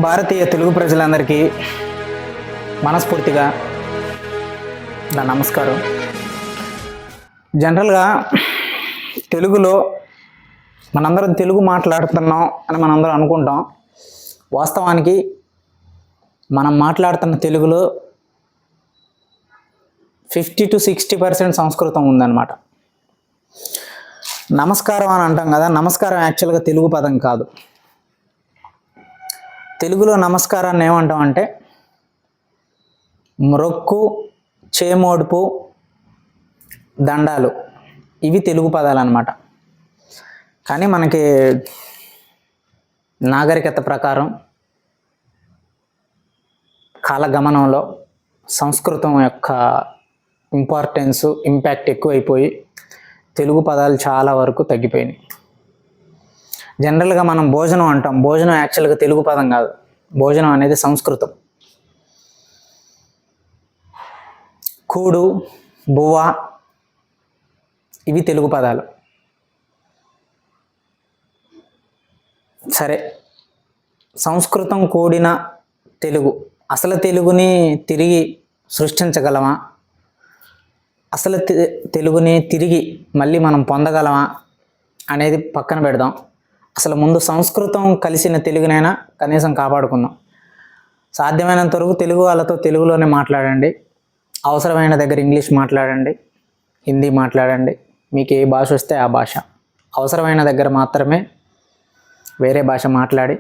భారతీయ తెలుగు ప్రజలందరికీ మనస్ఫూర్తిగా నా నమస్కారం. జనరల్గా తెలుగులో మనందరం తెలుగు మాట్లాడుతున్నాం అని మనందరం అనుకుంటాం. వాస్తవానికి మనం మాట్లాడుతున్న తెలుగులో 50 to 60% సంస్కృతం ఉందన్నమాట. నమస్కారం అని అంటాం కదా, నమస్కారం యాక్చువల్గా తెలుగు పదం కాదు. తెలుగులో నమస్కారాన్ని ఏమంటాం అంటే మ్రొక్కు, చేమోడుపు, దండాలు, ఇవి తెలుగు పదాలు అన్నమాట. కానీ మనకి నాగరికత ప్రకారం కాలగమనంలో సంస్కృతం యొక్క ఇంపాక్ట్ ఎక్కువైపోయి తెలుగు పదాలు చాలా వరకు తగ్గిపోయినాయి. జనరల్గా మనం భోజనం అంటాం. భోజనం యాక్చువల్గా తెలుగు పదం కాదు. భోజనం అనేది సంస్కృతం. కూడు, బువ్వ, ఇవి తెలుగు పదాలు. సరే, సంస్కృతం కూడిన తెలుగు, అసలు తెలుగుని తిరిగి సృష్టించగలమా? అసలు తెలుగుని తిరిగి మళ్ళీ మనం పొందగలమా అనేది పక్కన పెడదాం. అసలు ముందు సంస్కృతం కలిసిన తెలుగునైనా కనీసం కాపాడుకుందాం. సాధ్యమైనంత వరకు తెలుగు వాళ్ళతో తెలుగులోనే మాట్లాడండి. అవసరమైన దగ్గర ఇంగ్లీష్ మాట్లాడండి, హిందీ మాట్లాడండి, మీకు ఏ భాష వస్తే ఆ భాష. అవసరమైన దగ్గర మాత్రమే వేరే భాష మాట్లాడి,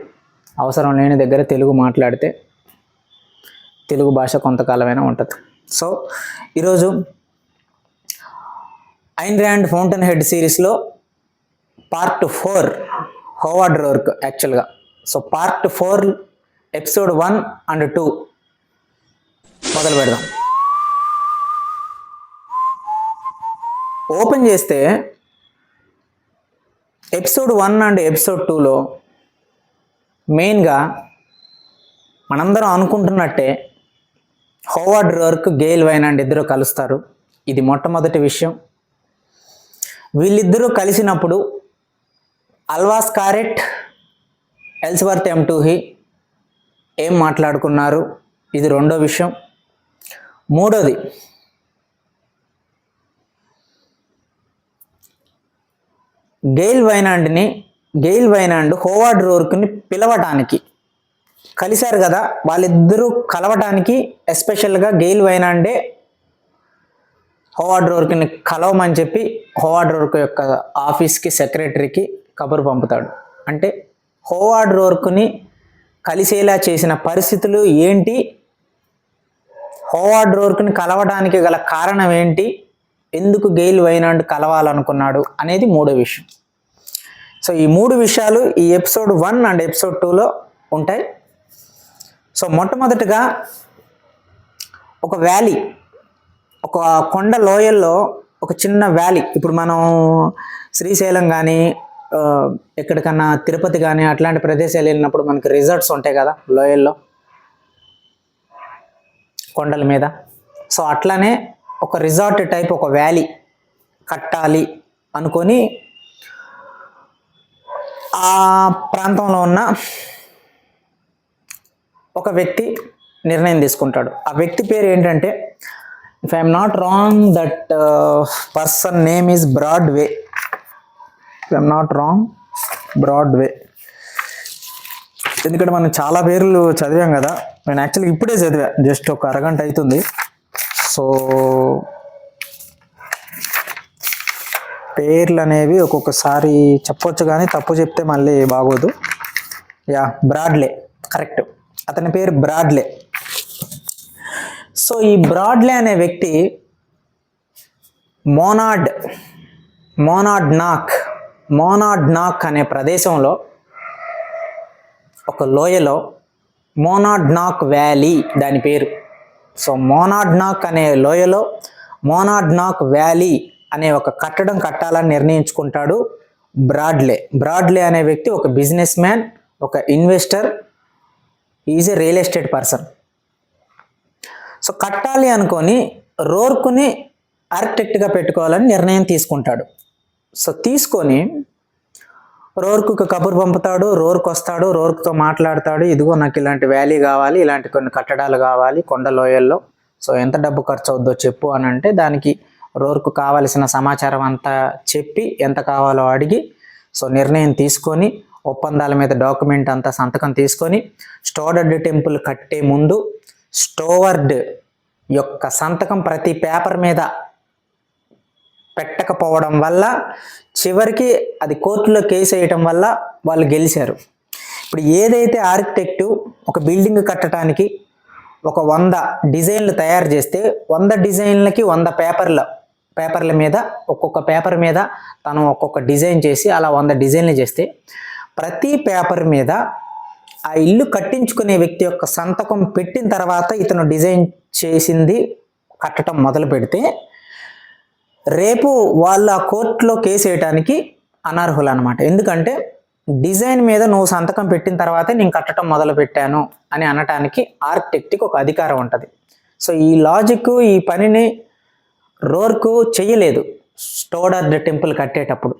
అవసరం లేని దగ్గర తెలుగు మాట్లాడితే తెలుగు భాష కొంతకాలమైనా ఉంటుంది. సో ఈరోజు ఐన్ ర్యాండ్ ఫౌంటైన్ హెడ్ సిరీస్లో పార్ట్ 4 హోవార్డ్ రోర్క్ యాక్చువల్గా. సో పార్ట్ 4 ఎపిసోడ్ 1 and 2 మొదలు పెడదాం. ఓపెన్ చేస్తే ఎపిసోడ్ 1 and ఎపిసోడ్ 2లో మెయిన్గా మనందరం అనుకుంటున్నట్టే హోవార్డ్ రోర్క్, గేల్ వైనాండ్ ఇద్దరు కలుస్తారు. ఇది మొట్టమొదటి విషయం. వీళ్ళిద్దరూ కలిసినప్పుడు అల్వాస్ కారెట్, ఎల్స్వర్త్ ఎమ్టూహీ ఏం మాట్లాడుకున్నారు, ఇది రెండో విషయం. మూడోది, గేల్ వైనాండ్ హోవార్డ్ రోర్క్ని పిలవటానికి కలిశారు కదా. వాళ్ళిద్దరూ కలవటానికి ఎస్పెషల్గా గేల్ వైనాండే హోవార్డ్ రోర్క్ని కలవమని చెప్పి హోవార్డ్ రోర్క్ యొక్క ఆఫీస్కి, సెక్రటరీకి కబురు పంపుతాడు. అంటే హోవార్డ్ రోర్క్ని కలిసేలా చేసిన పరిస్థితులు ఏంటి, హోవార్డ్ రోర్క్ని కలవడానికి గల కారణం ఏంటి, ఎందుకు గేల్ వైనాండ్ కలవాలనుకున్నాడు అనేది మూడో విషయం. సో ఈ మూడు విషయాలు ఈ ఎపిసోడ్ 1 and ఎపిసోడ్ 2లో ఉంటాయి. సో మొట్టమొదటిగా ఒక వ్యాలీ, ఒక కొండ లోయల్లో ఒక చిన్న వ్యాలీ. ఇప్పుడు మనం శ్రీశైలం కానీ ఎక్కడికన్నా తిరుపతి కానీ అట్లాంటి ప్రదేశాలు వెళ్ళినప్పుడు మనకి రిసార్ట్స్ ఉంటాయి కదా లోయల్లో, కొండల మీద. సో అట్లానే ఒక రిసార్ట్ టైప్ ఒక వ్యాలీ కట్టాలి అనుకొని ఆ ప్రాంతంలో ఉన్న ఒక వ్యక్తి నిర్ణయం తీసుకుంటాడు. ఆ వ్యక్తి పేరు ఏంటంటే, if I'm not wrong, that person name is Broadway. If I'm not wrong, Broadway. ఎందుకంటే మనం చాలా పేర్లు చదివాం కదా. నేను యాక్చువల్గా ఇప్పుడే చదివా, జస్ట్ ఒక అరగంట అవుతుంది. సో పేర్లు అనేవి ఒక్కొక్కసారి చెప్పొచ్చు కానీ తప్పు చెప్తే మళ్ళీ బాగోదు. బ్రాడ్లే, కరెక్ట్. అతని పేరు బ్రాడ్లే. సో ఈ బ్రాడ్లే అనే వ్యక్తి మోనాడ్ నాక్ అనే ప్రదేశంలో, ఒక లోయలో, మోనాడ్ నాక్ వ్యాలీ దాని పేరు. సో మోనాడ్ నాక్ అనే లోయలో మోనాడ్ నాక్ వ్యాలీ అనే ఒక కట్టడం కట్టాలని నిర్ణయించుకుంటాడు బ్రాడ్లే. బ్రాడ్లే అనే వ్యక్తి ఒక బిజినెస్ మ్యాన్, ఒక investor. Is a real estate person. So కట్టాలి అనుకొని రోర్కుని ఆర్కిటెక్ట్గా పెట్టుకోవాలని నిర్ణయం తీసుకుంటాడు. సో తీసుకొని రోర్కు కబురు పంపుతాడు, రోర్కు వస్తాడు, రోర్కుతో మాట్లాడతాడు, ఇదిగో నాకు ఇలాంటి వ్యాలీ కావాలి, ఇలాంటి కొన్ని కట్టడాలు కావాలి కొండ లోయల్లో, సో ఎంత డబ్బు ఖర్చు అవుద్దో చెప్పు అని అంటే దానికి రోర్కు కావలసిన సమాచారం అంతా చెప్పి ఎంత కావాలో అడిగి సో నిర్ణయం తీసుకొని ఒప్పందాల మీద డాక్యుమెంట్ అంతా సంతకం తీసుకొని స్టోవర్డ్ టెంపుల్ కట్టే ముందు స్టోవర్డ్ యొక్క సంతకం ప్రతి పేపర్ మీద పెట్టకపోవడం వల్ల చివరికి అది కోర్టులో కేసు వేయటం వల్ల వాళ్ళు గెలిచారు. ఇప్పుడు ఏదైతే ఆర్కిటెక్టు ఒక బిల్డింగ్ కట్టడానికి ఒక 100 డిజైన్లు తయారు చేస్తే 100 డిజైన్లకి 100 పేపర్ల మీద ఒక్కొక్క పేపర్ మీద తను ఒక్కొక్క డిజైన్ చేసి అలా 100 డిజైన్లు చేస్తే ప్రతి పేపర్ మీద ఆ ఇల్లు కట్టించుకునే వ్యక్తి యొక్క సంతకం పెట్టిన తర్వాత ఇతను డిజైన్ చేసింది కట్టడం మొదలు పెడితే రేపు వాళ్ళు ఆ కోర్టులో కేసు వేయడానికి అనర్హులు అనమాట. ఎందుకంటే డిజైన్ మీద నువ్వు సంతకం పెట్టిన తర్వాతే నేను కట్టడం మొదలు పెట్టాను అని అనటానికి ఆర్కిటెక్ట్కి ఒక అధికారం ఉంటుంది. సో ఈ లాజిక్ ఈ పనిని రోర్కు చెయ్యలేదు స్టోవర్డ్ టెంపుల్ కట్టేటప్పుడు.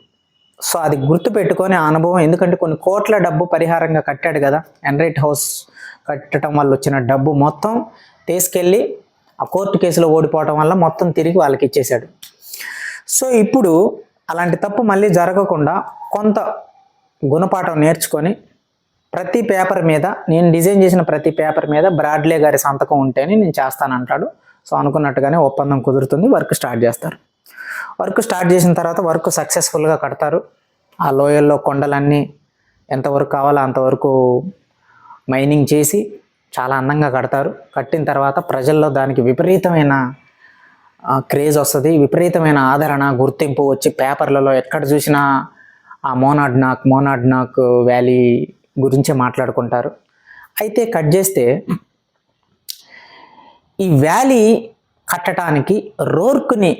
సో అది గుర్తు పెట్టుకొని ఆ అనుభవం, ఎందుకంటే కొన్ని కోట్ల డబ్బు పరిహారంగా కట్టాడు కదా, ఎన్రైట్ హౌస్ కట్టడం వల్ల వచ్చిన డబ్బు మొత్తం తీసుకెళ్ళి ఆ కోర్టు కేసులో ఓడిపోవడం వల్ల మొత్తం తిరిగి వాళ్ళకి ఇచ్చేశాడు. సో ఇప్పుడు అలాంటి తప్పు మళ్ళీ జరగకుండా కొంత గుణపాఠం నేర్చుకొని ప్రతి పేపర్ మీద నేను డిజైన్ చేసిన ప్రతి పేపర్ మీద బ్రాడ్లే గారి సంతకం ఉంటేనే నేను చేస్తానంటాడు. సో అనుకున్నట్టుగానే ఒప్పందం కుదురుతుంది, వర్క్ స్టార్ట్ చేస్తారు. వర్క్ స్టార్ట్ చేసిన తర్వాత వర్క్ సక్సెస్ఫుల్గా కడతారు. ఆ లోయల్లో కొండలన్నీ ఎంతవరకు కావాలో అంతవరకు మైనింగ్ చేసి చాలా అందంగా కడతారు. కట్టిన తర్వాత ప్రజల్లో దానికి విపరీతమైన క్రేజ్ వస్తుంది, విపరీతమైన ఆదరణ గుర్తింపు వచ్చి పేపర్లలో ఎక్కడ చూసినా ఆ మోనాడ్ నాక్ వ్యాలీ గురించే మాట్లాడుకుంటారు. అయితే కట్ చేస్తే ఈ వ్యాలీ కట్టడానికి రోర్క్ని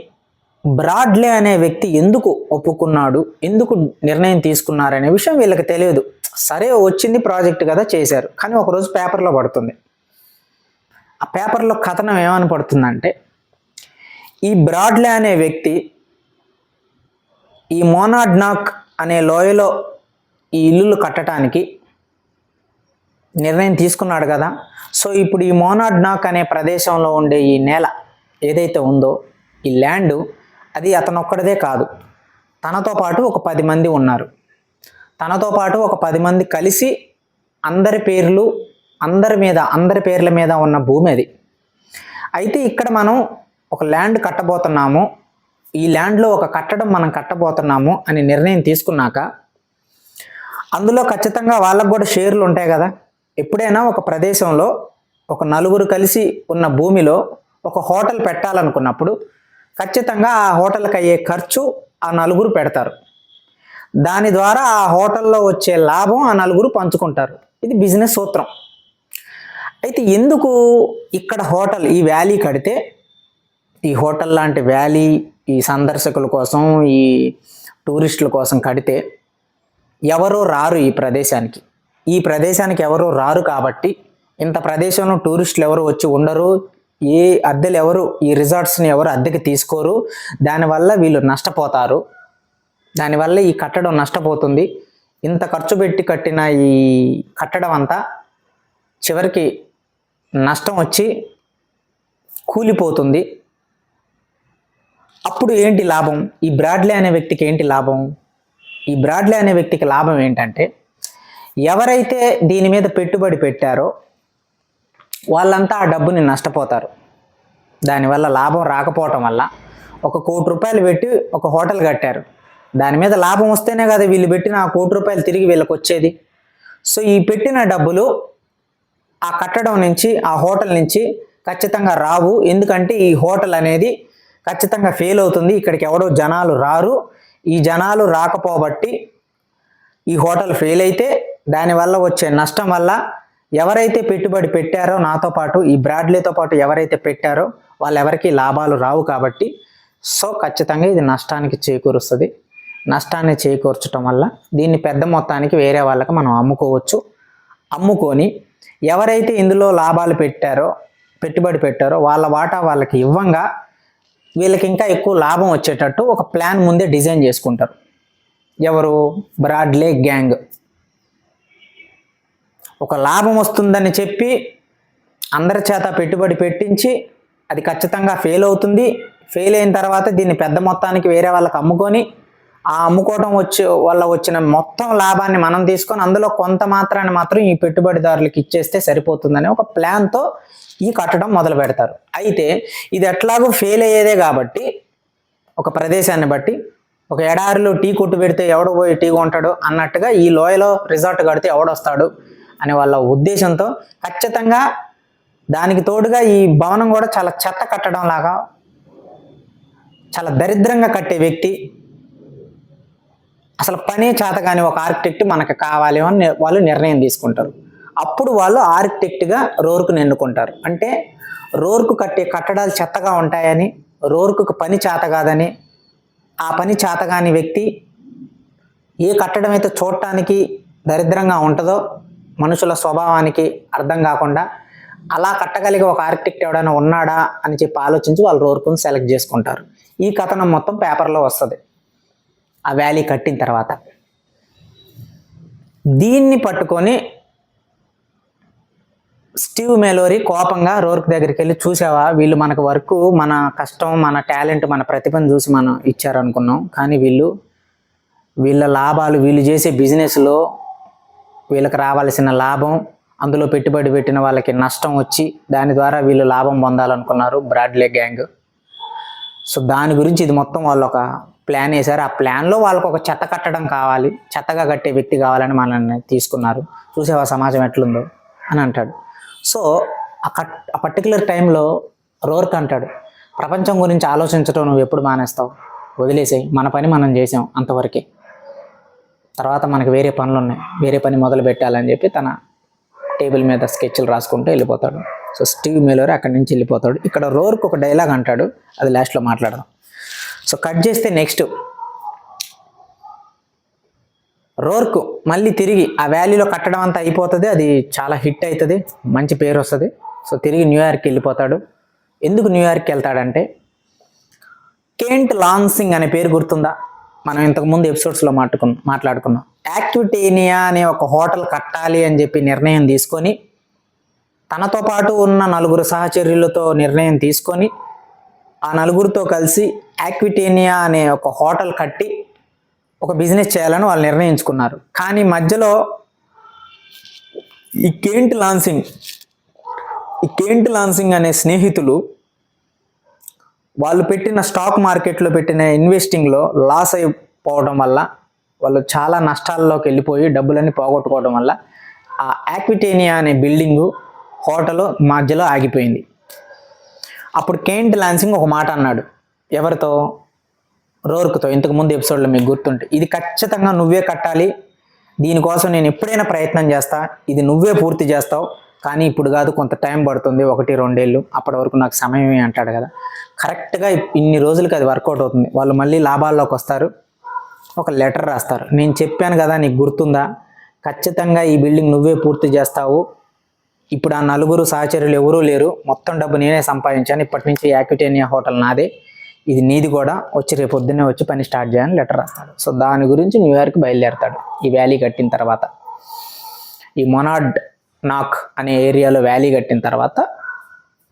బ్రాడ్లే అనే వ్యక్తి ఎందుకు ఒప్పుకున్నాడు, ఎందుకు నిర్ణయం తీసుకున్నారనే విషయం వీళ్ళకి తెలియదు. సరే వచ్చింది ప్రాజెక్ట్ కదా చేశారు, కానీ ఒకరోజు పేపర్లో పడుతుంది. ఆ పేపర్లో కథనం ఏమని పడుతుందంటే ఈ బ్రాడ్లే అనే వ్యక్తి ఈ మోనాడ్ నాక్ అనే లోయలో ఈ ఇల్లులు కట్టడానికి నిర్ణయం తీసుకున్నాడు కదా. సో ఇప్పుడు ఈ మోనాడ్ నాక్ అనే ప్రదేశంలో ఉండే ఈ నేల ఏదైతే ఉందో ఈ ల్యాండ్ అది అతను ఒక్కడిదే కాదు, తనతో పాటు ఒక 10 మంది ఉన్నారు. తనతో పాటు ఒక 10 మంది కలిసి అందరి పేర్ల మీద ఉన్న భూమి అది. అయితే ఇక్కడ మనం ఒక ల్యాండ్ కట్టబోతున్నాము, ఈ ల్యాండ్లో ఒక కట్టడం మనం కట్టబోతున్నాము అని నిర్ణయం తీసుకున్నాక అందులో ఖచ్చితంగా వాళ్ళకు కూడా షేర్లు ఉంటాయి కదా. ఎప్పుడైనా ఒక ప్రదేశంలో ఒక 4 కలిసి ఉన్న భూమిలో ఒక హోటల్ పెట్టాలనుకున్నప్పుడు ఖచ్చితంగా ఆ హోటల్కి అయ్యే ఖర్చు ఆ 4 పెడతారు. దాని ద్వారా ఆ హోటల్లో వచ్చే లాభం ఆ 4 పంచుకుంటారు. ఇది బిజినెస్ సూత్రం. అయితే ఎందుకు ఇక్కడ హోటల్ ఈ వ్యాలీ కడితే, ఈ హోటల్ లాంటి వ్యాలీ ఈ సందర్శకుల కోసం ఈ టూరిస్టుల కోసం కడితే ఎవరో రారు ఈ ప్రదేశానికి ఎవరో రారు కాబట్టి ఇంత ప్రదేశంలో టూరిస్టులు ఎవరు వచ్చి ఉండరు, ఏ అద్దెలు ఎవరు ఈ రిసార్ట్స్ని ఎవరు అద్దెకి తీసుకోరు, దానివల్ల వీళ్ళు నష్టపోతారు, దానివల్ల ఈ కట్టడం నష్టపోతుంది. ఇంత ఖర్చు పెట్టి కట్టిన ఈ కట్టడం అంతా చివరికి నష్టం వచ్చి కూలిపోతుంది. అప్పుడు ఏంటి లాభం? ఈ బ్రాడ్లే అనే వ్యక్తికి ఏంటి లాభం? ఈ బ్రాడ్లే అనే వ్యక్తికి లాభం ఏంటంటే ఎవరైతే దీని మీద పెట్టుబడి పెట్టారో వాళ్ళంతా ఆ డబ్బుని నష్టపోతారు. దానివల్ల లాభం రాకపోవటం వల్ల ₹1 కోటి పెట్టి ఒక హోటల్ కట్టారు, దాని మీద లాభం వస్తేనే కదా వీళ్ళు పెట్టిన ఆ ₹1 కోటి తిరిగి వీళ్ళకి వచ్చేది. సో ఈ పెట్టిన డబ్బులు ఆ కట్టడం నుంచి ఆ హోటల్ నుంచి ఖచ్చితంగా రావు. ఎందుకంటే ఈ హోటల్ అనేది ఖచ్చితంగా ఫెయిల్ అవుతుంది, ఇక్కడికి ఎవడో జనాలు రారు. ఈ జనాలు రాకపోబట్టి ఈ హోటల్ ఫెయిల్ అయితే దానివల్ల వచ్చే నష్టం వల్ల ఎవరైతే పెట్టుబడి పెట్టారో నాతో పాటు ఈ బ్రాడ్లేతో పాటు ఎవరైతే పెట్టారో వాళ్ళెవరికి లాభాలు రావు కాబట్టి సో ఖచ్చితంగా ఇది నష్టానికి చేకూరుస్తుంది. నష్టాన్ని చేకూర్చడం వల్ల దీన్ని పెద్ద మొత్తానికి వేరే వాళ్ళకి మనం అమ్ముకోవచ్చు. అమ్ముకొని ఎవరైతే ఇందులో లాభాలు పెట్టుబడి పెట్టారో వాళ్ళ వాటా వాళ్ళకి ఇవ్వంగా వీళ్ళకి ఇంకా ఎక్కువ లాభం వచ్చేటట్టు ఒక ప్లాన్ ముందే డిజైన్ చేసుకుంటారు. ఎవరు? బ్రాడ్లే గ్యాంగ్. ఒక లాభం వస్తుందని చెప్పి అందరి చేత పెట్టుబడి పెట్టించి అది ఖచ్చితంగా ఫెయిల్ అవుతుంది. ఫెయిల్ అయిన తర్వాత దీన్ని పెద్ద మొత్తానికి వేరే వాళ్ళకి అమ్ముకొని ఆ అమ్ముకోవడం వల్ల వచ్చిన మొత్తం లాభాన్ని మనం తీసుకొని అందులో కొంత మాత్రాన్ని మాత్రం ఈ పెట్టుబడిదారులకు ఇచ్చేస్తే సరిపోతుందని ఒక ప్లాన్తో ఈ కట్టడం మొదలు పెడతారు. అయితే ఇది ఎట్లాగో ఫెయిల్ అయ్యేదే కాబట్టి ఒక ప్రదేశాన్ని బట్టి ఒక ఎడారిలో టీ కొట్టు పెడితే ఎవడు పోయి టీ కొంటాడు అన్నట్టుగా ఈ లోయలో రిసార్ట్ కడితే ఎవడొస్తాడు అనే వాళ్ళ ఉద్దేశంతో ఖచ్చితంగా దానికి తోడుగా ఈ భవనం కూడా చాలా చెత్త కట్టడం లాగా చాలా దరిద్రంగా కట్టే వ్యక్తి, అసలు పనే చేత కాని ఒక ఆర్కిటెక్ట్ మనకు కావాలి అని వాళ్ళు నిర్ణయం తీసుకుంటారు. అప్పుడు వాళ్ళు ఆర్కిటెక్ట్గా రోర్కుని ఎన్నుకుంటారు. అంటే రోర్కు కట్టే కట్టడాలు చెత్తగా ఉంటాయని, రోర్కు పని చేత కాదని, ఆ పని చేతగాని వ్యక్తి ఏ కట్టడం అయితే చూడటానికి దరిద్రంగా ఉంటుందో మనుషుల స్వభావానికి అర్థం కాకుండా అలా కట్టగలిగే ఒక ఆర్కిటెక్ట్ ఎవడైనా ఉన్నాడా అని చెప్పి ఆలోచించి వాళ్ళు రోర్కుని సెలెక్ట్ చేసుకుంటారు. ఈ కథనం మొత్తం పేపర్లో వస్తుంది ఆ వ్యాలీ కట్టిన తర్వాత. దీన్ని పట్టుకొని స్టీవ్ మెలోరీ కోపంగా రోర్క్ దగ్గరికి వెళ్ళి, చూసావా వీళ్ళు మనకు వర్క్, మన కష్టం, మన టాలెంట్, మన ప్రతిభను చూసి మనం ఇచ్చారనుకున్నాం, కానీ వీళ్ళ లాభాలు, వీళ్ళు చేసే బిజినెస్లో వీళ్ళకి రావాల్సిన లాభం, అందులో పెట్టుబడి పెట్టిన వాళ్ళకి నష్టం వచ్చి దాని ద్వారా వీళ్ళు లాభం పొందాలనుకున్నారు బ్రాడ్లే గ్యాంగ్. సో దాని గురించి ఇది మొత్తం వాళ్ళు ఒక ప్లాన్ వేశారు. ఆ ప్లాన్లో వాళ్ళకు ఒక చెత్త కట్టడం కావాలి, చెత్తగా కట్టే వ్యక్తి కావాలని మనల్ని తీసుకున్నారు. చూసావా సమాజం ఎట్లుందో అని అంటాడు. సో ఆ పర్టికులర్ టైంలో రోర్క్ అంటాడు, ప్రపంచం గురించి ఆలోచించడం నువ్వు ఎప్పుడు మానేస్తావు, వదిలేసాయి, మన పని మనం చేసాం అంతవరకే, తర్వాత మనకు వేరే పనులు ఉన్నాయి, వేరే పని మొదలు పెట్టాలని చెప్పి తన టేబుల్ మీద స్కెచ్లు రాసుకుంటూ వెళ్ళిపోతాడు. సో స్టీవ్ మెలోరీ అక్కడి నుంచి వెళ్ళిపోతాడు. ఇక్కడ రోర్క్ ఒక డైలాగ్ అంటాడు, అది లాస్ట్లో మాట్లాడదాం. సో కట్ చేస్తే నెక్స్ట్ రోర్క్ మళ్ళీ తిరిగి ఆ వ్యాలీలో కట్టడం అంతా అయిపోతుంది, అది చాలా హిట్ అవుతుంది, మంచి పేరు వస్తుంది. సో తిరిగి న్యూయార్క్కి వెళ్ళిపోతాడు. ఎందుకు న్యూయార్క్కి వెళ్తాడంటే, కేంట్ లాంగ్సింగ్ అనే పేరు గుర్తుందా? మనం ఇంతకుముందు ఎపిసోడ్స్లో మాట్లాడుకున్నాం. యాక్విటేనియా అనే ఒక హోటల్ కట్టాలి అని చెప్పి నిర్ణయం తీసుకొని, తనతో పాటు ఉన్న 4 సహచర్యులతో నిర్ణయం తీసుకొని ఆ 4తో కలిసి యాక్విటేనియా అనే ఒక హోటల్ కట్టి ఒక బిజినెస్ చేయాలని వాళ్ళు నిర్ణయించుకున్నారు. కానీ మధ్యలో ఈ కేంట్ లాన్సింగ్ అనే స్నేహితులు వాళ్ళు పెట్టిన స్టాక్ మార్కెట్లో పెట్టిన ఇన్వెస్టింగ్లో లాస్ అయిపోవడం వల్ల వాళ్ళు చాలా నష్టాల్లోకి వెళ్ళిపోయి డబ్బులన్నీ పోగొట్టుకోవడం వల్ల ఆ యాక్విటేనియా అనే బిల్డింగు హోటల్ మధ్యలో ఆగిపోయింది. అప్పుడు కేంట్ లాన్సింగ్ ఒక మాట అన్నాడు, ఎవరితో? రోర్క్తో. ఇంతకుముందు ఎపిసోడ్లో మీకు గుర్తుంటే, ఇది ఖచ్చితంగా నువ్వే కట్టాలి, దీనికోసం నేను ఎప్పుడైనా ప్రయత్నం చేస్తా, ఇది నువ్వే పూర్తి చేస్తావు, కానీ ఇప్పుడు కాదు, కొంత టైం పడుతుంది, 1-2 ఏళ్ళు, అప్పటి వరకు నాకు సమయమే అంటాడు కదా. కరెక్ట్గా ఇన్ని రోజులకి అది వర్కౌట్ అవుతుంది. వాళ్ళు మళ్ళీ లాభాల్లోకి వస్తారు, ఒక లెటర్ రాస్తారు, నేను చెప్పాను కదా నీకు గుర్తుందా, ఖచ్చితంగా ఈ బిల్డింగ్ నువ్వే పూర్తి చేస్తావు, ఇప్పుడు ఆ 4 సహచరులు ఎవరూ లేరు, మొత్తం డబ్బు నేనే సంపాదించాను, ఇప్పటి నుంచి యాక్విటేనియా హోటల్ నాదే, ఇది నీది కూడా, వచ్చి రేపు పొద్దున్నే వచ్చి పని స్టార్ట్ చేయాలని లెటర్ రాస్తాడు. సో దాని గురించి న్యూయార్క్ బయలుదేరతాడు. ఈ వ్యాలీ కట్టిన తర్వాత, ఈ మొనార్డ్ నాక్ అనే ఏరియాలో వ్యాలీ కట్టిన తర్వాత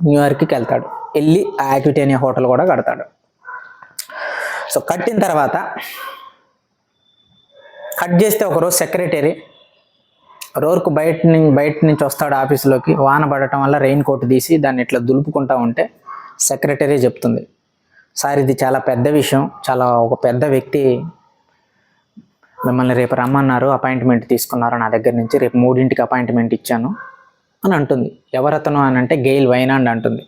న్యూయార్క్కి వెళ్తాడు. వెళ్ళి ఆ యాక్విటేనియా హోటల్ కూడా కడతాడు. సో కట్టిన తర్వాత కట్ చేస్తే ఒకరోజు సెక్రటరీ రోర్క్ బయట నుంచి వస్తాడు ఆఫీసులోకి. వాన పడటం వల్ల రెయిన్ కోట్ తీసి దాన్ని ఇట్లా దులుపుకుంటా ఉంటే సెక్రటరీ చెప్తుంది, సార్ ఇది చాలా పెద్ద విషయం, చాలా ఒక పెద్ద వ్యక్తి మిమ్మల్ని రేపు రమ్మన్నారు, అపాయింట్మెంట్ తీసుకున్నారు నా దగ్గర నుంచి, రేపు 3ంటికి అపాయింట్మెంట్ ఇచ్చాను అని అంటుంది. ఎవరతను అని అంటే గెయిల్ వైనాండ్ అంటుంది.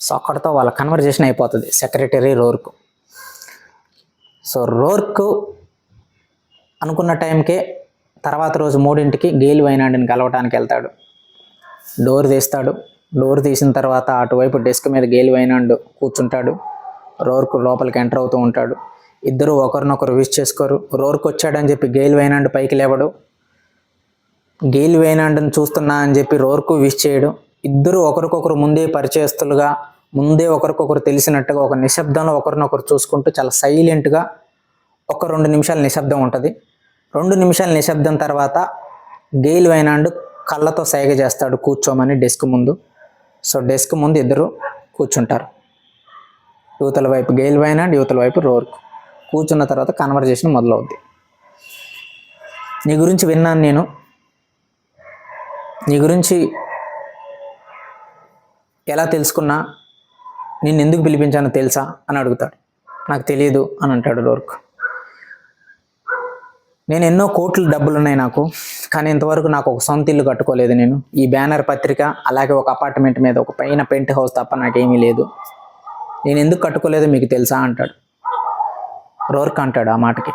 సో అక్కడితో వాళ్ళ కన్వర్జేషన్ అయిపోతుంది సెక్రటరీ రోర్క్. సో రోర్క్ అనుకున్న టైంకే తర్వాత రోజు 3ంటికి గెయిల్ వైనాండ్ని కలవటానికి వెళ్తాడు. డోర్ తీస్తాడు. డోర్ తీసిన తర్వాత అటువైపు డెస్క్ మీద గెయిల్ వైనాండ్ కూర్చుంటాడు. రోర్క్ లోపలికి ఎంటర్ అవుతూ ఉంటాడు. ఇద్దరు ఒకరినొకరు విష్ చేసుకోరు. రోర్క్ వచ్చాడని చెప్పి గెయిల్ వైనాండ్ పైకి లేవడు. గెయిల్ వేనాండ్ని చూస్తున్నా అని చెప్పి రోర్కు విష్ చేయడం, ఇద్దరు ఒకరికొకరు ముందే పరిచయస్తులుగా, ముందే ఒకరికొకరు తెలిసినట్టుగా ఒక నిశ్శబ్దంలో ఒకరినొకరు చూసుకుంటూ చాలా సైలెంట్గా ఒక 2 నిమిషాల నిశ్శబ్దం ఉంటుంది. 2 నిమిషాల నిశ్శబ్దం తర్వాత గెయిల్ వైనాండ్ కళ్ళతో సైగ చేస్తాడు కూర్చోమని డెస్క్ ముందు. సో డెస్క్ ముందు ఇద్దరు కూర్చుంటారు. యువతల వైపు గెయిల్ వైనాండ్, యువతల వైపు రోర్క్. కూర్చున్న తర్వాత కన్వర్జేషన్ మొదలవుద్ది. నీ గురించి విన్నాను నేను, నీ గురించి ఎలా తెలుసుకున్నా, నిన్ను ఎందుకు పిలిపించానో తెలుసా అని అడుగుతాడు. నాకు తెలియదు అని అంటాడు రోర్క్. నేను ఎన్నో కోట్ల డబ్బులు ఉన్నాయి నాకు, కానీ ఇంతవరకు నాకు ఒక సొంత ఇల్లు కట్టుకోలేదు నేను. ఈ బ్యానర్ పత్రిక అలాగే ఒక అపార్ట్మెంట్ మీద ఒక పైన పెంట్ హౌస్ తప్ప నాకేమీ లేదు. నేను ఎందుకు కట్టుకోలేదో మీకు తెలుసా అంటాడు. రోర్క్ అంటాడు ఆ మాటకి,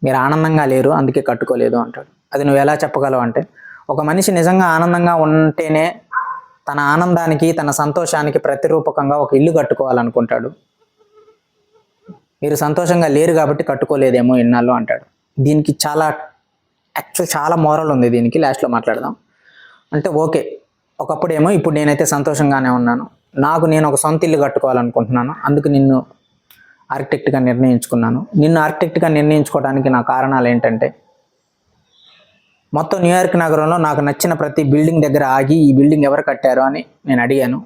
మీరు ఆనందంగా లేరు అందుకే కట్టుకోలేదు అంటాడు. అది నువ్వు ఎలా చెప్పగలవు అంటే, ఒక మనిషి నిజంగా ఆనందంగా ఉంటేనే తన ఆనందానికి తన సంతోషానికి ప్రతిరూపకంగా ఒక ఇల్లు కట్టుకోవాలనుకుంటాడు. మీరు సంతోషంగా లేరు కాబట్టి కట్టుకోలేదేమో ఇన్నాళ్ళు అంటాడు. దీనికి చాలా మోరల్ ఉంది దీనికి, లాస్ట్లో మాట్లాడదాం. అంటే ఓకే, ఒకప్పుడేమో, ఇప్పుడు నేనైతే సంతోషంగానే ఉన్నాను, నేను ఒక సొంత ఇల్లు కట్టుకోవాలనుకుంటున్నాను, అందుకు నిన్ను ఆర్కిటెక్ట్గా నిర్ణయించుకున్నాను. నిన్ను ఆర్కిటెక్ట్గా నిర్ణయించుకోవడానికి నా కారణాలు ఏంటంటే, మొత్తం న్యూయార్క్ నగరంలో నాకు నచ్చిన ప్రతి బిల్డింగ్ దగ్గర ఆగి ఈ బిల్డింగ్ ఎవరు కట్టారు అని నేను అడిగాను.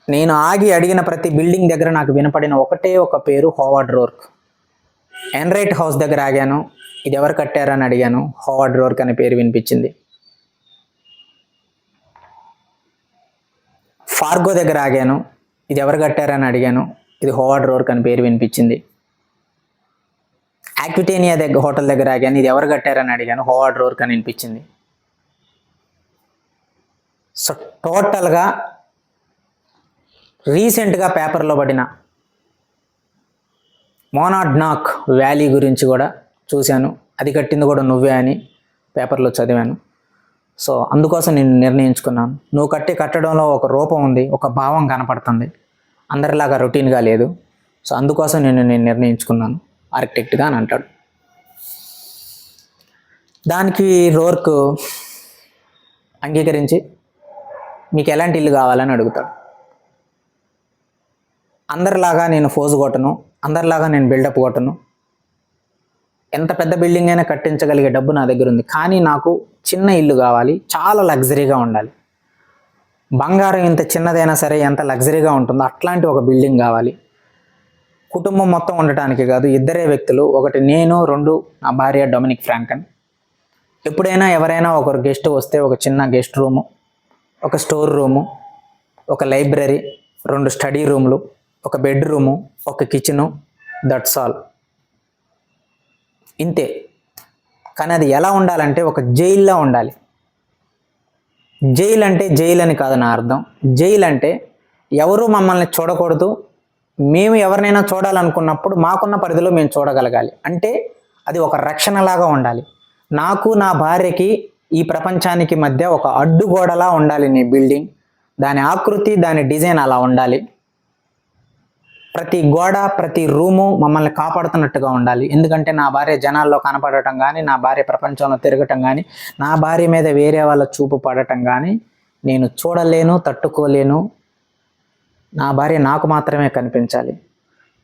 నేను ఆగి అడిగిన ప్రతి బిల్డింగ్ దగ్గర నాకు వినపడిన ఒకటే ఒక పేరు, హోవార్డ్ రోర్క్. ఎన్రైట్ హౌస్ దగ్గర ఆగాను, ఇది ఎవరు కట్టారు అని అడిగాను, హోవార్డ్ రోర్క్ అనే పేరు వినిపించింది. ఫార్గో దగ్గర ఆగాను, ఇది ఎవరు కట్టారని అడిగాను, ఇది హోవార్డ్ రోర్క్ అని పేరు వినిపించింది. యాక్విటేనియా హోటల్ దగ్గర ఆగాను, ఇది ఎవరు కట్టారని అడిగాను, హోవార్డ్ రోర్క్ అని వినిపించింది. సో టోటల్గా రీసెంట్గా పేపర్లో పడిన మోనాడ్నాక్ వ్యాలీ గురించి కూడా చూశాను, అది కట్టింది కూడా నువ్వే అని పేపర్లో చదివాను. సో అందుకోసం నేను నిర్ణయించుకున్నాను. నువ్వు కట్టడంలో ఒక రూపం ఉంది, ఒక భావం కనపడుతుంది, అందరిలాగా రొటీన్గా లేదు. సో అందుకోసం నేను నిర్ణయించుకున్నాను ఆర్కిటెక్ట్గా అని అంటాడు. దానికి రోర్క్ అంగీకరించి మీకు ఎలాంటి ఇల్లు కావాలని అడుగుతాడు. అందరిలాగా నేను ఫోజు కొట్టను, అందరిలాగా నేను బిల్డప్ కొట్టను, ఎంత పెద్ద బిల్డింగ్ అయినా కట్టించగలిగే డబ్బు నా దగ్గర ఉంది, కానీ నాకు చిన్న ఇల్లు కావాలి, చాలా లగ్జరీగా ఉండాలి. బంగారం ఇంత చిన్నదైనా సరే ఎంత లగ్జరీగా ఉంటుందో అట్లాంటి ఒక బిల్డింగ్ కావాలి. కుటుంబం మొత్తం ఉండటానికి కాదు, ఇద్దరే వ్యక్తులు, ఒకటి నేను, 2 నా భార్య డొమినిక్ ఫ్రాంకన్. ఎప్పుడైనా ఎవరైనా ఒకరు గెస్ట్ వస్తే ఒక చిన్న గెస్ట్ రూము, ఒక స్టోర్ రూము, ఒక లైబ్రరీ, 2 స్టడీ రూములు, ఒక బెడ్రూము, ఒక కిచెను, దట్స్ ఆల్, ఇంతే. కానీ అది ఎలా ఉండాలంటే ఒక జైల్లో ఉండాలి. జైలు అంటే జైలు అని కాదు నా అర్థం. జైలు అంటే ఎవరు మమ్మల్ని చూడకూడదు, మేము ఎవరినైనా చూడాలనుకున్నప్పుడు మాకున్న పరిధిలో మేము చూడగలగాలి. అంటే అది ఒక రక్షణలాగా ఉండాలి. నాకు నా భార్యకి ఈ ప్రపంచానికి మధ్య ఒక అడ్డుగోడలా ఉండాలి నీ బిల్డింగ్. దాని ఆకృతి, దాని డిజైన్ అలా ఉండాలి. ప్రతి గోడ, ప్రతి రూము మమ్మల్ని కాపాడుతున్నట్టుగా ఉండాలి. ఎందుకంటే నా భార్య జనాల్లో కనపడటం కానీ, నా భార్య ప్రపంచంలో తిరగటం కానీ, నా భార్య మీద వేరే వాళ్ళ చూపు పడటం కానీ నేను చూడలేను, తట్టుకోలేను. నా భార్య నాకు మాత్రమే కనిపించాలి.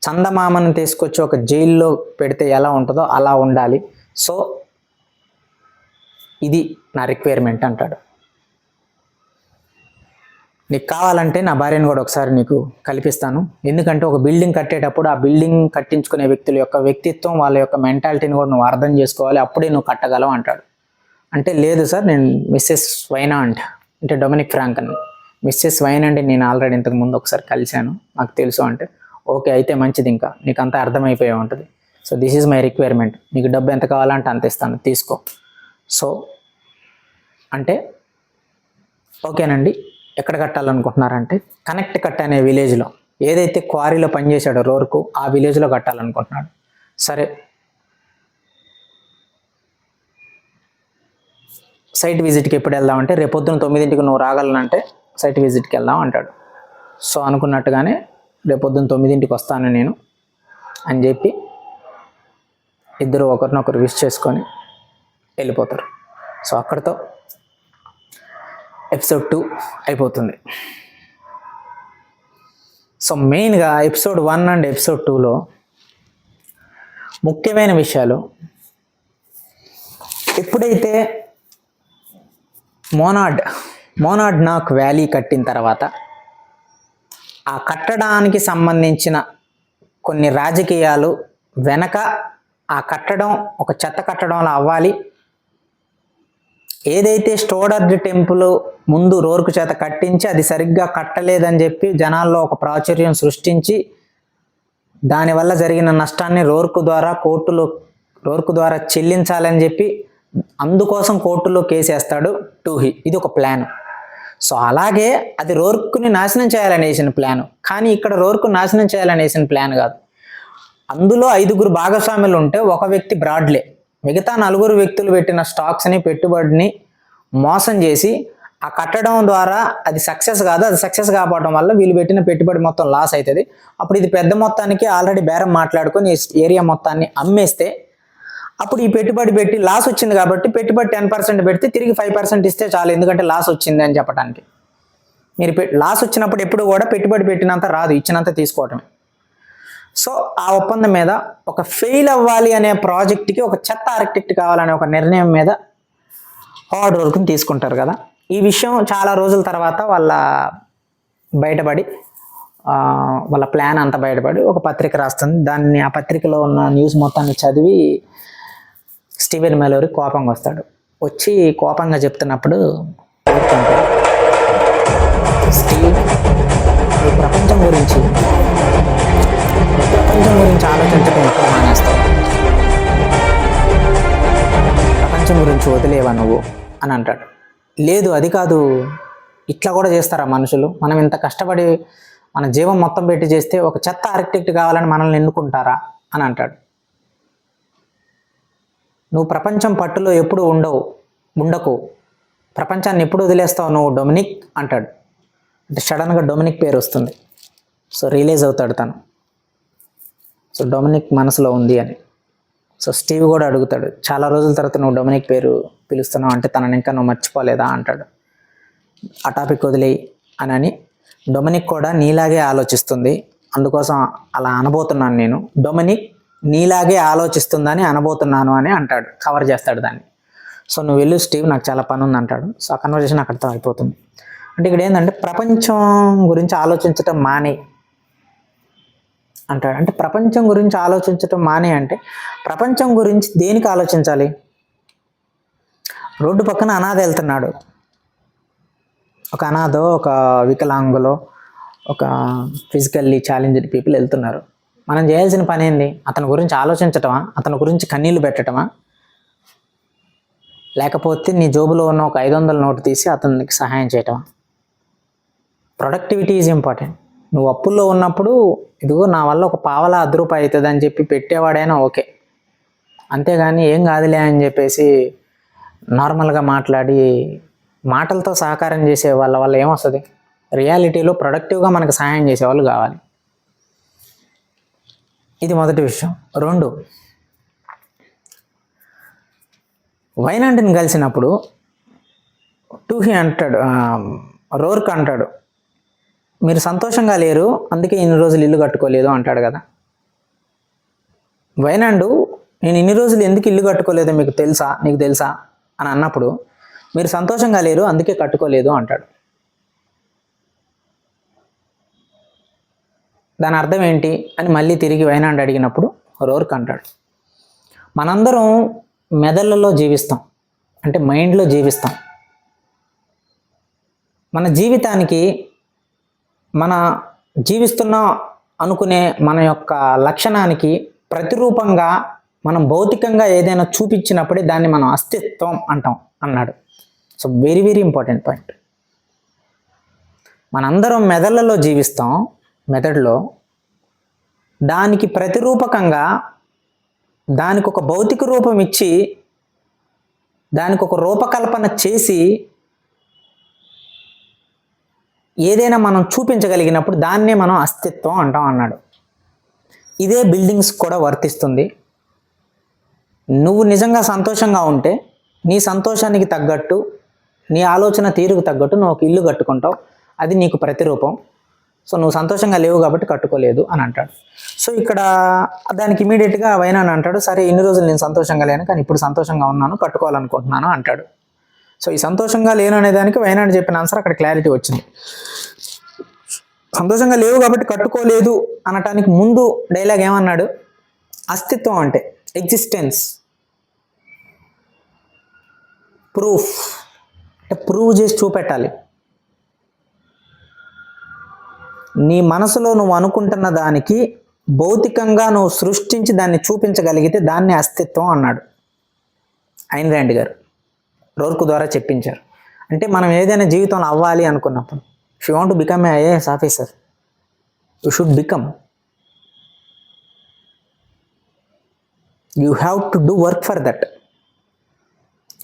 చందమామను తీసుకొచ్చి ఒక జైల్లో పెడితే ఎలా ఉంటుందో అలా ఉండాలి. సో ఇది నా రిక్వైర్మెంట్ అంటాడు. నీకు కావాలంటే నా భార్యను కూడా ఒకసారి నీకు కల్పిస్తాను. ఎందుకంటే ఒక బిల్డింగ్ కట్టేటప్పుడు ఆ బిల్డింగ్ కట్టించుకునే వ్యక్తుల యొక్క వ్యక్తిత్వం, వాళ్ళ యొక్క మెంటాలిటీని కూడా నువ్వు అర్థం చేసుకోవాలి, అప్పుడే నువ్వు కట్టగలవు అంటాడు. అంటే లేదు సార్, నేను మిస్సెస్ వైనాండ్ అంటే డొమినిక్ ఫ్రాంకన్, మిస్సెస్ వైనాండ్ నేను ఆల్రెడీ ఇంతకు ముందు ఒకసారి కలిశాను, నాకు తెలుసు అంటే, ఓకే అయితే మంచిది, ఇంకా నీకు అంతా అర్థమైపోయే ఉంటుంది. So this is my requirement, నీకు డబ్బు ఎంత కావాలంటే అంత ఇస్తాను, తీసుకో. సో అంటే ఓకేనండి, ఎక్కడ కట్టాలనుకుంటున్నారంటే కనెక్ట్ కట్ అనే విలేజ్లో, ఏదైతే క్వారీలో పనిచేశాడో రోర్కు ఆ విలేజ్లో కట్టాలనుకుంటున్నాడు. సరే సైట్ విజిట్కి ఎప్పుడు వెళ్దామంటే, రేపొద్దున 9ంటికి నువ్వు రాగలనంటే సైట్ విజిట్కి వెళ్దాం అంటాడు. సో అనుకున్నట్టుగానే రేపొద్దున 9ంటికి వస్తాను నేను అని చెప్పి ఇద్దరు ఒకరినొకరు విష్ చేసుకొని వెళ్ళిపోతారు. సో అక్కడితో ఎపిసోడ్ 2 అయిపోతుంది. సో మెయిన్గా ఎపిసోడ్ 1 అండ్ ఎపిసోడ్ 2లో ముఖ్యమైన విషయాలు, ఎప్పుడైతే మోనార్డ్ వ్యాలీ కట్టిన తర్వాత ఆ కట్టడానికి సంబంధించిన కొన్ని రాజకీయాలు వెనక, ఆ కట్టడం ఒక చెత్త కట్టడంలో అవ్వాలి, ఏదైతే స్టోడర్డ్ టెంపుల్ ముందు రోర్కు చేత కట్టించి అది సరిగ్గా కట్టలేదని చెప్పి జనాల్లో ఒక ప్రాచుర్యం సృష్టించి దానివల్ల జరిగిన నష్టాన్ని రోర్కు ద్వారా చెల్లించాలని చెప్పి అందుకోసం కోర్టులో కేసేస్తాడు టూహీ. ఇది ఒక ప్లాన్. సో అలాగే అది రోర్కుని నాశనం చేయాలని వేసిన ప్లాన్. కానీ ఇక్కడ రోర్కు నాశనం చేయాలని వేసిన ప్లాన్ కాదు. అందులో 5 భాగస్వాములు ఉంటే ఒక వ్యక్తి బ్రాడ్లే మిగతా 4 వ్యక్తులు పెట్టిన స్టాక్స్ని, పెట్టుబడిని మోసం చేసి ఆ కట్టడం ద్వారా అది సక్సెస్ కాదు. అది సక్సెస్ కాకపోవడం వల్ల వీళ్ళు పెట్టిన పెట్టుబడి మొత్తం లాస్ అవుతుంది. అప్పుడు ఇది పెద్ద మొత్తానికి ఆల్రెడీ బేరం మాట్లాడుకొని ఏరియా మొత్తాన్ని అమ్మేస్తే అప్పుడు ఈ పెట్టుబడి పెట్టి లాస్ వచ్చింది కాబట్టి పెట్టుబడి 10% పెడితే తిరిగి 5% ఇస్తే చాలు, ఎందుకంటే లాస్ వచ్చింది అని చెప్పడానికి. మీరు లాస్ వచ్చినప్పుడు ఎప్పుడు కూడా పెట్టుబడి పెట్టినంత రాదు, ఇచ్చినంత తీసుకోవటమే. సో ఆ ఒప్పందం మీద ఒక ఫెయిల్ అవ్వాలి అనే ప్రాజెక్ట్కి ఒక చెత్త ఆర్కిటెక్ట్ కావాలనే ఒక నిర్ణయం మీద హార్డ్ వర్క్ని తీసుకుంటారు కదా. ఈ విషయం చాలా రోజుల తర్వాత బయటపడి వాళ్ళ ప్లాన్ అంతా బయటపడి ఒక పత్రిక రాస్తుంది. ఆ పత్రికలో ఉన్న న్యూస్ మొత్తాన్ని చదివి స్టీవెన్ మెలోరీ కోపంగా వస్తాడు. వచ్చి కోపంగా చెప్తున్నప్పుడు స్టీవ్, ప్రపంచం గురించి ఆలోచించడం ఎప్పుడు మానేస్తావు? ప్రపంచం గురించి వదిలేవా నువ్వు అని అంటాడు. లేదు, అది కాదు, ఇట్లా కూడా చేస్తారా మనుషులు? మనం ఇంత కష్టపడి మన జీవం మొత్తం పెట్టి చేస్తే ఒక చెత్త ఆర్కిటెక్ట్ కావాలని మనల్ని ఎన్నుకుంటారా అని అంటాడు. నువ్వు ప్రపంచం పట్టులో ఎప్పుడు ఉండకు, ప్రపంచాన్ని ఎప్పుడు వదిలేస్తావు నువ్వు డొమినిక్ అంటాడు. అంటే సడన్గా డొమినిక్ పేరు వస్తుంది. సో రియలైజ్ అవుతాడు తను, సో డొమినిక్ మనసులో ఉంది అని. సో స్టీవ్ కూడా అడుగుతాడు, చాలా రోజుల తర్వాత నువ్వు డొమినిక్ పేరు పిలుస్తున్నావు అంటే తనని ఇంకా నువ్వు మర్చిపోలేదా అంటాడు. ఆ టాపిక్ వదిలేయి అని డొమినిక్ కూడా నీలాగే ఆలోచిస్తుంది, అందుకోసం అలా అనబోతున్నాను నేను, డొమినిక్ నీలాగే ఆలోచిస్తుందని అనబోతున్నాను అని అంటాడు, కవర్ చేస్తాడు దాన్ని. సో నువ్వు వెళ్ళు స్టీవ్, నాకు చాలా పని ఉంది అంటాడు. సో ఆ కన్వర్జేషన్ అక్కడితో అయిపోతుంది. అంటే ఇక్కడ ఏంటంటే ప్రపంచం గురించి ఆలోచించటం మానే అంటాడు. అంటే ప్రపంచం గురించి ఆలోచించటం మానే అంటే ప్రపంచం గురించి దేనికి ఆలోచించాలి? రోడ్డు పక్కన అనాథ వెళ్తున్నాడు, ఒక అనాథో ఒక వికలాంగులో ఒక ఫిజికల్లీ ఛాలెంజ్డ్ పీపుల్ వెళ్తున్నారు. మనం చేయాల్సిన పని ఏంది? అతని గురించి ఆలోచించటమా? అతని గురించి కన్నీళ్లు పెట్టటమా? లేకపోతే నీ జోబులో ఉన్న ఒక 500 నోటు తీసి అతనికి సహాయం చేయటమా? Productivity is important. నువ్వు అప్పుల్లో ఉన్నప్పుడు ఇదిగో నా వల్ల ఒక పావలా ₹10 అవుతుంది అని చెప్పి పెట్టేవాడైనా ఓకే, అంతేగాని ఏం కాదులే అని చెప్పేసి నార్మల్గా మాట్లాడి మాటలతో సహకారం చేసే వాళ్ళ వల్ల ఏమొస్తుంది? రియాలిటీలో ప్రొడక్టివ్గా మనకు సహాయం చేసేవాళ్ళు కావాలి. ఇది మొదటి విషయం. 2, వైనాండ్ని కలిసినప్పుడు టూహీ అంటాడు, రోర్క్ అంటాడు, మీరు సంతోషంగా లేరు అందుకే ఇన్ని రోజులు ఇల్లు కట్టుకోలేదు అంటాడు కదా. వైనాండు, నేను ఇన్ని రోజులు ఎందుకు ఇల్లు కట్టుకోలేదో నీకు తెలుసా అని అన్నప్పుడు, మీరు సంతోషంగా లేరు అందుకే కట్టుకోలేదు అంటాడు. దాని అర్థం ఏంటి అని మళ్ళీ తిరిగి వైనాండ్ అడిగినప్పుడు రోర్క్ అంటాడు, మనందరం మెదళ్ళలో జీవిస్తాం, అంటే మైండ్లో జీవిస్తాం. మన జీవితానికి మన జీవిస్తున్నాం అనుకునే మన యొక్క లక్షణానికి ప్రతిరూపంగా మనం భౌతికంగా ఏదైనా చూపించినప్పుడే దాన్ని మనం అస్తిత్వం అంటాం అన్నాడు. So very very important point. మనందరం మెదళ్ళలో జీవిస్తాం, మెదడులో దానికి ప్రతిరూపకంగా దానికి ఒక భౌతిక రూపం ఇచ్చి దానికి ఒక రూపకల్పన చేసి ఏదైనా మనం చూపించగలిగినప్పుడు దాన్నే మనం అస్తిత్వం అంటాం అన్నాడు. ఇదే బిల్డింగ్స్ కూడా వర్తిస్తుంది. నువ్వు నిజంగా సంతోషంగా ఉంటే నీ సంతోషానికి తగ్గట్టు, నీ ఆలోచన తీరుకు తగ్గట్టు నువ్వు ఒక ఇల్లు కట్టుకుంటావు, అది నీకు ప్రతిరూపం. సో నువ్వు సంతోషంగా లేవు కాబట్టి కట్టుకోలేదు అని అంటాడు. సో ఇక్కడ దానికి ఇమీడియట్గా వైనాన్ని అంటాడు, సరే ఇన్ని రోజులు నేను సంతోషంగా లేను కానీ ఇప్పుడు సంతోషంగా ఉన్నాను, కట్టుకోవాలనుకుంటున్నాను అంటాడు. సో ఈ సంతోషంగా లేను అనే దానికి వైనాన్ని చెప్పిన ఆన్సర్ అక్కడ క్లారిటీ వచ్చింది. సంతోషంగా లేవు కాబట్టి కట్టుకోలేదు అనటానికి ముందు డైలాగ్ ఏమన్నాడు? అస్తిత్వం అంటే ఎగ్జిస్టెన్స్, ప్రూఫ్ అంటే ప్రూవ్ చేసి చూపెట్టాలి. నీ మనసులో నువ్వు అనుకుంటున్న దానికి భౌతికంగా నువ్వు సృష్టించి దాన్ని చూపించగలిగితే దాన్ని అస్తిత్వం అన్నాడు ఐన్ ర్యాండ్ గారు. రోర్కు ద్వారా చెప్పించారు. అంటే మనం ఏదైనా జీవితంలో అవ్వాలి అనుకున్నప్పుడు, if you want to become a IAS officer, you should become, you have to do work for that.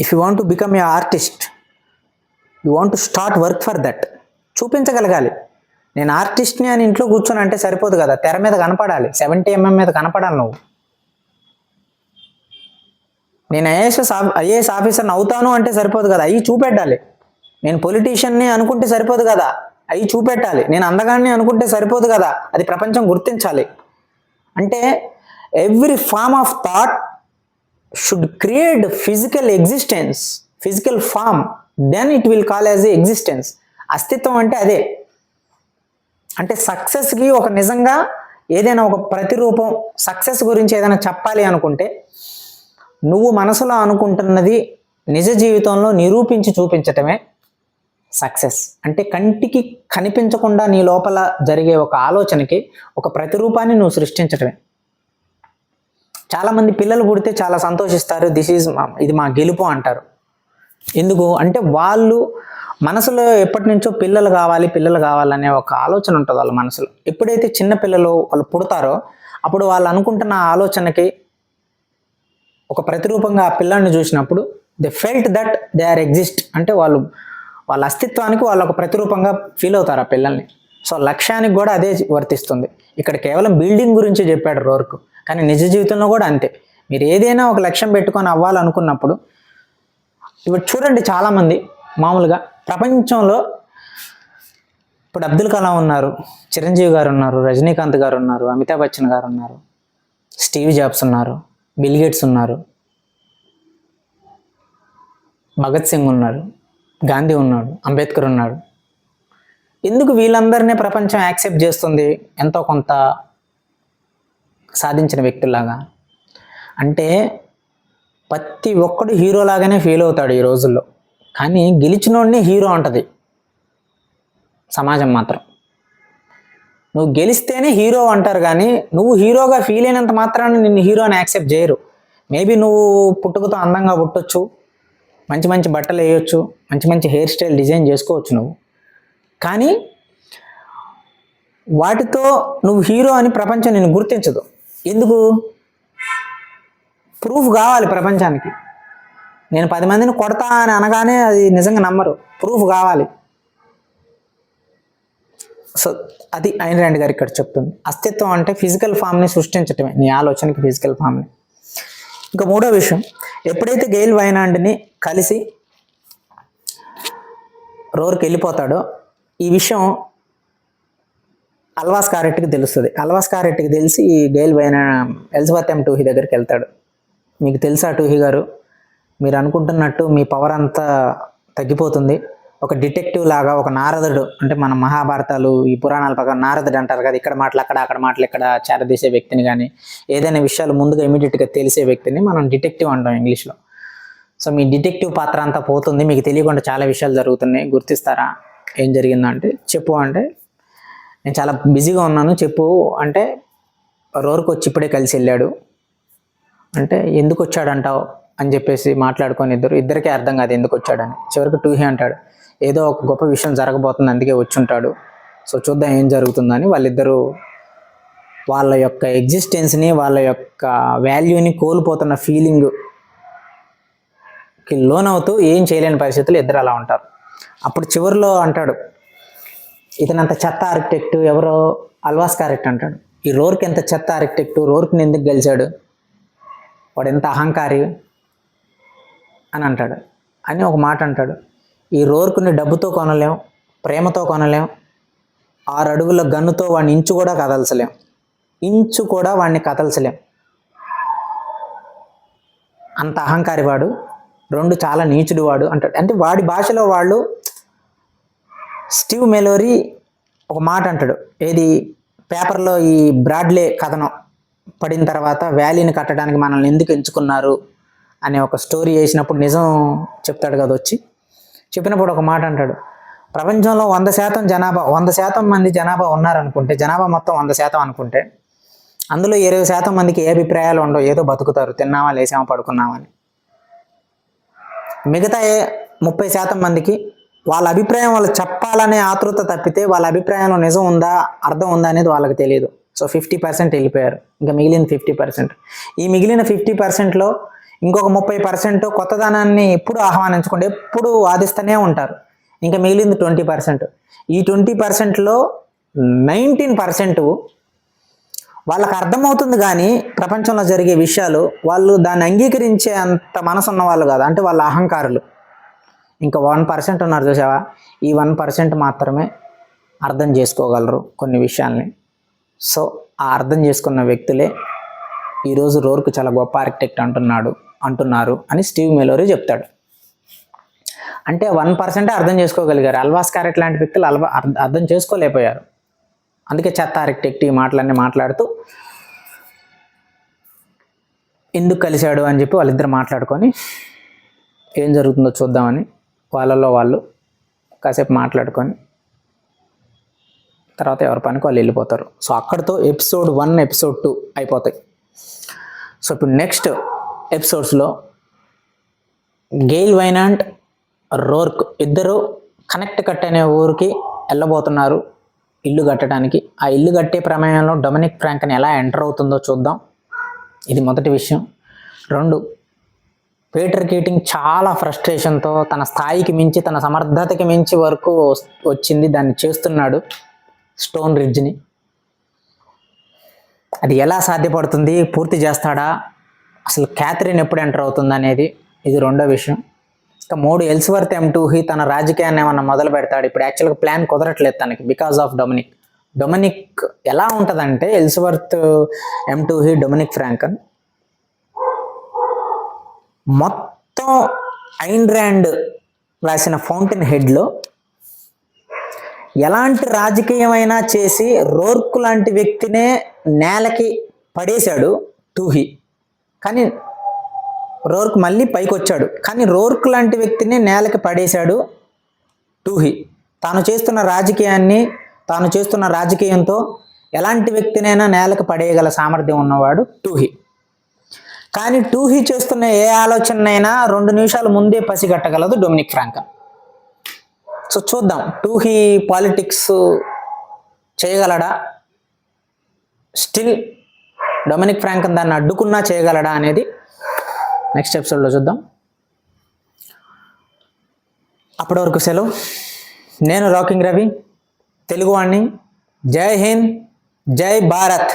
If you want to become a artist, you want to start work for that. చూపించగలగాలి. నేను ఆర్టిస్ట్ని అని ఇంట్లో కూర్చొని అంటే సరిపోదు కదా, తెర మీద కనపడాలి, 70 mm మీద కనపడాలి నువ్వు. నేను ఐఏఎస్ ఆఫీసర్ని అవుతాను అంటే సరిపోదు కదా, అవి చూపెట్టాలి. నేను పొలిటీషియన్ని అనుకుంటే సరిపోదు కదా, అవి చూపెట్టాలి. నేను అందగాన్ని అనుకుంటే సరిపోదు కదా, అది ప్రపంచం గుర్తించాలి. అంటే every form of thought should create physical existence, physical form, then it will call as a existence. అస్తిత్వం అంటే అదే. అంటే సక్సెస్కి ఒక నిజంగా ఏదైనా ఒక ప్రతిరూపం, సక్సెస్ గురించి ఏదైనా చెప్పాలి అనుకుంటే నువ్వు మనసులో అనుకుంటున్నది నిజ జీవితంలో నిరూపించి చూపించటమే సక్సెస్. అంటే కంటికి కనిపించకుండా నీ లోపల జరిగే ఒక ఆలోచనకి ఒక ప్రతిరూపాన్ని నువ్వు సృష్టించటమే. చాలామంది పిల్లలు పుడితే చాలా సంతోషిస్తారు, ఇది మా గెలుపు అంటారు. ఎందుకు అంటే వాళ్ళు మనసులో ఎప్పటి నుంచో పిల్లలు కావాలనే ఒక ఆలోచన ఉంటుంది వాళ్ళ మనసులో. ఎప్పుడైతే చిన్న పిల్లలు వాళ్ళు పుడతారో అప్పుడు వాళ్ళు అనుకుంటున్న ఆలోచనకి ఒక ప్రతిరూపంగా ఆ పిల్లాన్ని చూసినప్పుడు they felt that they are exist. అంటే వాళ్ళ అస్తిత్వానికి వాళ్ళు ఒక ప్రతిరూపంగా ఫీల్ అవుతారు ఆ పిల్లల్ని. సో లక్ష్యానికి కూడా అదే వర్తిస్తుంది. ఇక్కడ కేవలం బిల్డింగ్ గురించి చెప్పాడు రోర్కు, కానీ నిజ జీవితంలో కూడా అంతే. మీరు ఏదైనా ఒక లక్ష్యం పెట్టుకొని అవ్వాలనుకున్నప్పుడు, ఇప్పుడు చూడండి చాలామంది మామూలుగా ప్రపంచంలో ఇప్పుడు అబ్దుల్ కలాం ఉన్నారు, చిరంజీవి గారు ఉన్నారు, రజనీకాంత్ గారు ఉన్నారు, అమితాబ్ బచ్చన్ గారు ఉన్నారు, స్టీవ్ జాబ్స్ ఉన్నారు, బిల్ గేట్స్ ఉన్నారు, భగత్ సింగ్ ఉన్నారు, గాంధీ ఉన్నాడు, అంబేద్కర్ ఉన్నాడు. ఎందుకు వీళ్ళందరినీ ప్రపంచం యాక్సెప్ట్ చేస్తుంది ఎంతో కొంత సాధించిన వ్యక్తులాగా? అంటే ప్రతి ఒక్కడు హీరోలాగానే ఫీల్ అవుతాడు ఈ రోజుల్లో, కానీ గెలిచినోడిని హీరో అంటది సమాజం మాత్రం. నువ్వు గెలిస్తేనే హీరో అంటారు, కానీ నువ్వు హీరోగా ఫీల్ అయినంత మాత్రాన్ని నిన్ను హీరో అని యాక్సెప్ట్ చేయరు. మేబీ నువ్వు పుట్టుకతో అందంగా పుట్టొచ్చు, మంచి మంచి బట్టలు వేయొచ్చు, మంచి మంచి హెయిర్ స్టైల్ డిజైన్ చేసుకోవచ్చు నువ్వు, కానీ వాటితో నువ్వు హీరో అని ప్రపంచం నిన్ను గుర్తించదు. ఎందుకు? ప్రూఫ్ కావాలి ప్రపంచానికి. నేను 10 మందిని కొడతా అని అనగానే అది నిజంగా నమ్మరు, ప్రూఫ్ కావాలి. సో అది ఐన్ ర్యాండ్ గారు ఇక్కడ చెప్తుంది. అస్తిత్వం అంటే ఫిజికల్ ఫామ్ని సృష్టించటమే, నీ ఆలోచనకి ఫిజికల్ ఫామ్ని. ఇంకా మూడో విషయం, ఎప్పుడైతే గెయిల్ వైనాండ్ని కలిసి రోర్కి వెళ్ళిపోతాడో ఈ విషయం అల్వాస్ కారెట్కి తెలుస్తుంది. అల్వాస్ కారెట్కి తెలిసి గెయిల్ ఎలిజబెత్ ఎం టూహీ దగ్గరికి వెళ్తాడు. మీకు తెలుసా టూహీ గారు, మీరు అనుకుంటున్నట్టు మీ పవర్ అంతా తగ్గిపోతుంది. ఒక డిటెక్టివ్ లాగా, ఒక నారదుడు, అంటే మన మహాభారతాలు ఈ పురాణాల ప్రకారం నారదుడు అంటారు కదా, ఇక్కడ మాటలు అక్కడ మాటలు ఇక్కడ చేరదీసే వ్యక్తిని, కానీ ఏదైనా విషయాలు ముందుగా ఇమీడియట్గా తెలిసే వ్యక్తిని మనం డిటెక్టివ్ అంటాం ఇంగ్లీష్లో. సో మీ డిటెక్టివ్ పాత్ర అంతా పోతుంది, మీకు తెలియకుండా చాలా విషయాలు జరుగుతున్నాయి, గుర్తిస్తారా? ఏం జరిగిందంటే చెప్పు అంటే, నేను చాలా బిజీగా ఉన్నాను చెప్పు అంటే, రోర్కు వచ్చి ఇప్పుడే కలిసి వెళ్ళాడు అంటే, ఎందుకు వచ్చాడంటావు అని చెప్పేసి మాట్లాడుకొని ఇద్దరికీ అర్థం కాదు ఎందుకు వచ్చాడని. చివరికి టూహీ అంటాడు, ఏదో ఒక గొప్ప విషయం జరగబోతుంది అందుకే వచ్చి ఉంటాడు, సో చూద్దాం ఏం జరుగుతుందని. వాళ్ళిద్దరూ వాళ్ళ యొక్క ఎగ్జిస్టెన్స్ని, వాళ్ళ యొక్క వాల్యూని కోల్పోతున్న ఫీలింగ్కి లోనవుతూ ఏం చేయలేని పరిస్థితులు ఇద్దరు అలా ఉంటారు. అప్పుడు చివరిలో అంటాడు, ఇతనంత చెత్త ఆర్కిటెక్ట్ ఎవరో అల్వాస్ కారెట్ అంటాడు. ఈ రోర్క్ ఎంత చెత్త ఆర్కిటెక్ట్, రోర్క్ని ఎందుకు గెలిచాడు, వాడు ఎంత అహంకారి, అని అంటాడు. అని ఒక మాట అంటాడు, ఈ రోర్కుని డబ్బుతో కొనలేం, ప్రేమతో కొనలేం, 6 అడుగుల గన్నుతో వాడిని ఇంచు కూడా కదల్చలేం, ఇంచు కూడా వాడిని కదల్చలేం. అంత అహంకారి వాడు, 2 చాలా నీచుడు వాడు అంటాడు. అంటే వాడి భాషలో వాళ్ళు స్టీవ్ మెలోరీ ఒక మాట అంటాడు, ఏది పేపర్లో ఈ బ్రాడ్లే కథనం పడిన తర్వాత వ్యాలీని కట్టడానికి మనల్ని ఎందుకు ఎంచుకున్నారు అనే ఒక స్టోరీ వేసినప్పుడు నిజం చెప్తాడు కదా, వచ్చి చెప్పినప్పుడు ఒక మాట అంటాడు, ప్రపంచంలో 100% జనాభా 100% మంది జనాభా ఉన్నారనుకుంటే, జనాభా మొత్తం 100% అనుకుంటే అందులో 20% మందికి ఏ అభిప్రాయాలు ఉండవు, ఏదో బతుకుతారు, తిన్నామా లేసామా పడుకున్నామా అని. మిగతా 30% మందికి వాళ్ళ అభిప్రాయం వాళ్ళు చెప్పాలనే ఆతృత తప్పితే వాళ్ళ అభిప్రాయంలో నిజం ఉందా అర్థం ఉందా అనేది వాళ్ళకి తెలియదు. సో 50% వెళ్ళిపోయారు, ఇంకా మిగిలిన 50%. ఈ మిగిలిన 50%లో ఇంకొక 30% కొత్తదనాన్ని ఎప్పుడు ఆహ్వానించకుండా ఎప్పుడు వాదిస్తూనే ఉంటారు. ఇంకా మిగిలింది 20%. ఈ 20%లో 19% వాళ్ళకి అర్థమవుతుంది, కానీ ప్రపంచంలో జరిగే విషయాలు వాళ్ళు దాన్ని అంగీకరించే అంత మనసు ఉన్న వాళ్ళు కాదు, అంటే వాళ్ళ అహంకారులు. ఇంకా 1% ఉన్నారు చూసావా, ఈ 1% మాత్రమే అర్థం చేసుకోగలరు కొన్ని విషయాల్ని. సో ఆ అర్థం చేసుకున్న వ్యక్తులే ఈరోజు రోర్కు చాలా గొప్ప ఆర్కిటెక్ట్ అంటున్నారు అని స్టీవ్ మెలోరీ చెప్తాడు. అంటే 1% అర్థం చేసుకోగలిగారు, అల్వాస్ క్యారెట్ లాంటి వ్యక్తులు అర్థం చేసుకోలేకపోయారు. అందుకే చెత్త ఆర్కిటెక్ట్ ఈ మాటలన్నీ మాట్లాడుతూ ఎందుకు కలిశాడు అని చెప్పి వాళ్ళిద్దరు మాట్లాడుకొని ఏం జరుగుతుందో చూద్దామని వాళ్ళలో వాళ్ళు కాసేపు మాట్లాడుకొని తర్వాత ఎవరి పనికి వాళ్ళు వెళ్ళిపోతారు. సో అక్కడితో ఎపిసోడ్ 1, ఎపిసోడ్ 2 అయిపోతాయి. సో ఇప్పుడు నెక్స్ట్ ఎపిసోడ్స్లో గెయిల్ వైనాంట్, రోర్క్ ఇద్దరు కనెక్టికట్ అనే ఊరికి వెళ్ళబోతున్నారు ఇల్లు కట్టడానికి. ఆ ఇల్లు కట్టే ప్రమేయంలో డొమినిక్ ఫ్రాంక్ని ఎలా ఎంటర్ అవుతుందో చూద్దాం. ఇది మొదటి విషయం. 2, పీటర్ కీటింగ్ చాలా ఫ్రస్ట్రేషన్తో తన స్థాయికి మించి, తన సమర్థతకి మించి వరకు వచ్చింది, దాన్ని చేస్తున్నాడు స్టోన్ రిడ్జ్ని. అది ఎలా సాధ్యపడుతుంది, పూర్తి చేస్తాడా, అసలు క్యాథరిన్ ఎప్పుడు ఎంటర్ అవుతుంది అనేది ఇది రెండో విషయం. ఇక 3, ఎల్స్వర్త్ M2 తన రాజకీయాన్ని ఏమన్నా మొదలు పెడతాడు. ఇప్పుడు యాక్చువల్గా ప్లాన్ కుదరట్లేదు తనకి బికాజ్ ఆఫ్ డొమినిక్ ఎలా ఉంటుందంటే, ఎల్స్వర్త్ M2 డొమినిక్ ఫ్రాంకన్ మొత్తం ఐన్ ర్యాండ్ రాసిన ఫౌంటైన్ హెడ్లో ఎలాంటి రాజకీయమైనా చేసి రోర్క్ లాంటి వ్యక్తినే నేలకి పడేశాడు టూహీ. కానీ రోర్క్ మళ్ళీ పైకి వచ్చాడు, కానీ రోర్క్ లాంటి వ్యక్తిని నేలకి పడేశాడు టూహీ. తాను చేస్తున్న రాజకీయంతో ఎలాంటి వ్యక్తినైనా నేలకు పడేయగల సామర్థ్యం ఉన్నవాడు టూహీ. కానీ టూహీ చేస్తున్న ఏ ఆలోచనైనా 2 నిమిషాల ముందే పసిగట్టగలదు డొమినిక్ ఫ్రాంకన్. సో చూద్దాం టూహీ పాలిటిక్స్ చేయగలడా, స్టిల్ డొమినిక్ ఫ్రాంకన్ దాన్ని అడ్డుకున్నా చేయగలడా అనేది నెక్స్ట్ ఎపిసోడ్లో చూద్దాం. అప్పటి వరకు సెలవు. నేను రాకింగ్ రవి, తెలుగువాణ్ణి. జై హింద్, జై భారత్.